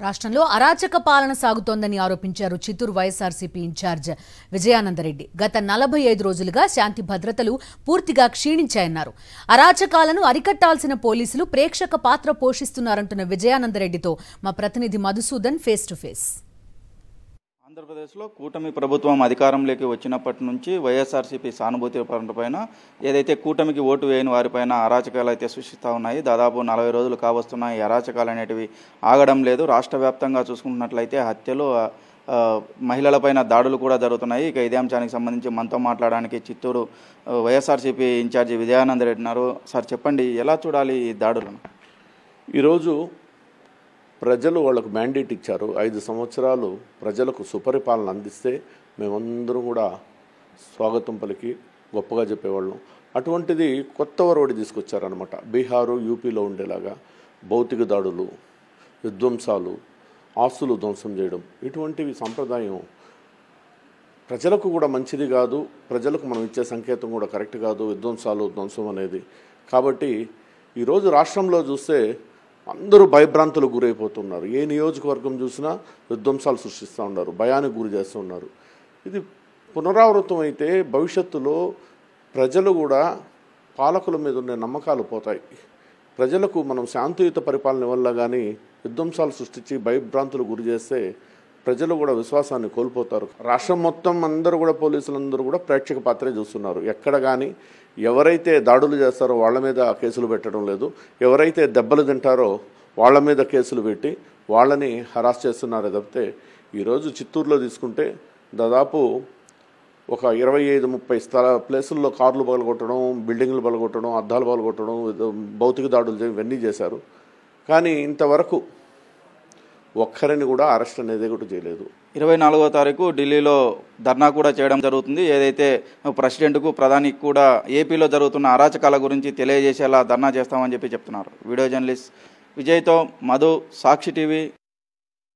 రాష్ట్రంలో అరాచక పాలన సాగుతోందని ఆరోపించారు చిత్తూరు వైఎస్ఆర్సీపీ ఇన్ఛార్జ్ విజయానందరెడ్డి. గత 45 రోజులుగా శాంతి భద్రతలు పూర్తిగా క్షీణించాయన్నారు. అరాచకాలను అరికట్టాల్సిన పోలీసులు ప్రేక్షక పాత్ర పోషిస్తున్నారంటున్న విజయానందరెడ్డితో మా ప్రతినిధి మధుసూదన్ ఫేస్ టు ఫేస్. ఆంధ్రప్రదేశ్లో కూటమి ప్రభుత్వం అధికారంలోకి వచ్చినప్పటి నుంచి వైఎస్ఆర్సీపీ సానుభూతి పైన ఏదైతే కూటమికి ఓటు వేయని వారిపైన అరాచకాలు అయితే సృష్టిస్తూ ఉన్నాయి. దాదాపు 40 రోజులు కావస్తున్న ఈ అరాచకాలు అనేటివి ఆగడం లేదు. రాష్ట్ర వ్యాప్తంగా చూసుకుంటున్నట్లయితే హత్యలు, మహిళలపైన దాడులు కూడా జరుగుతున్నాయి. ఇక ఇదే అంశానికి సంబంధించి మనతో మాట్లాడడానికి చిత్తూరు వైఎస్ఆర్సీపీ ఇన్ఛార్జి విజయానందరెడ్డి ఉన్నారు. సార్ చెప్పండి, ఎలా చూడాలి ఈ దాడులను? ఈరోజు ప్రజలు వాళ్ళకు మ్యాండేట్ ఇచ్చారు. 5 సంవత్సరాలు ప్రజలకు సుపరిపాలన అందిస్తే మేమందరం కూడా స్వాగతం పలికి గొప్పగా చెప్పేవాళ్ళం. అటువంటిది కొత్త ఒరవడి తీసుకొచ్చారనమాట. బీహారు, యూపీలో ఉండేలాగా భౌతిక దాడులు, విధ్వంసాలు, ఆస్తులు ధ్వంసం చేయడం, ఇటువంటివి సంప్రదాయం ప్రజలకు కూడా మంచిది కాదు. ప్రజలకు మనం ఇచ్చే సంకేతం కూడా కరెక్ట్ కాదు, విధ్వంసాలు ధ్వంసం అనేది. కాబట్టి ఈరోజు రాష్ట్రంలో చూస్తే అందరూ భయభ్రాంతులకు గురైపోతున్నారు. ఏ నియోజకవర్గం చూసినా విధ్వంసాలు సృష్టిస్తూ ఉన్నారు, భయానికి గురి చేస్తూ ఉన్నారు. ఇది పునరావృతం అయితే భవిష్యత్తులో ప్రజలు కూడా పాలకుల మీద ఉండే నమ్మకాలు పోతాయి. ప్రజలకు మనం శాంతియుత పరిపాలన వల్ల కానీ విధ్వంసాలు సృష్టించి భయభ్రాంతులు గురి చేస్తే ప్రజలు కూడా విశ్వాసాన్ని కోల్పోతారు. రాష్ట్రం మొత్తం అందరూ కూడా పోలీసులందరూ కూడా ప్రేక్షక పాత్రే చూస్తున్నారు. ఎక్కడ కానీ ఎవరైతే దాడులు చేస్తారో వాళ్ళ మీద కేసులు పెట్టడం లేదు, ఎవరైతే దెబ్బలు తింటారో వాళ్ళ మీద కేసులు పెట్టి వాళ్ళని హరాస్ చేస్తున్నారే తప్పితే ఈరోజు చిత్తూరులో తీసుకుంటే దాదాపు ఒక 25-30 ప్లేసుల్లో కార్లు పగలగొట్టడం, బిల్డింగ్లు పగలగొట్టడం, అద్దాలు పగలగొట్టడం, భౌతిక దాడులు ఇవన్నీ చేశారు. కానీ ఇంతవరకు ఒక్కరిని కూడా అరెస్ట్ అనేది కూడా చేయలేదు. 24వ తారీఖు ఢిల్లీలో ధర్నా కూడా చేయడం జరుగుతుంది. ఏదైతే ప్రెసిడెంట్కు, ప్రధానికి కూడా ఏపీలో జరుగుతున్న అరాచకాల గురించి తెలియజేసేలా ధర్నా చేస్తామని చెప్తున్నారు. వీడియో జర్నలిస్ట్ విజయ్తో మధు, సాక్షి టీవీ,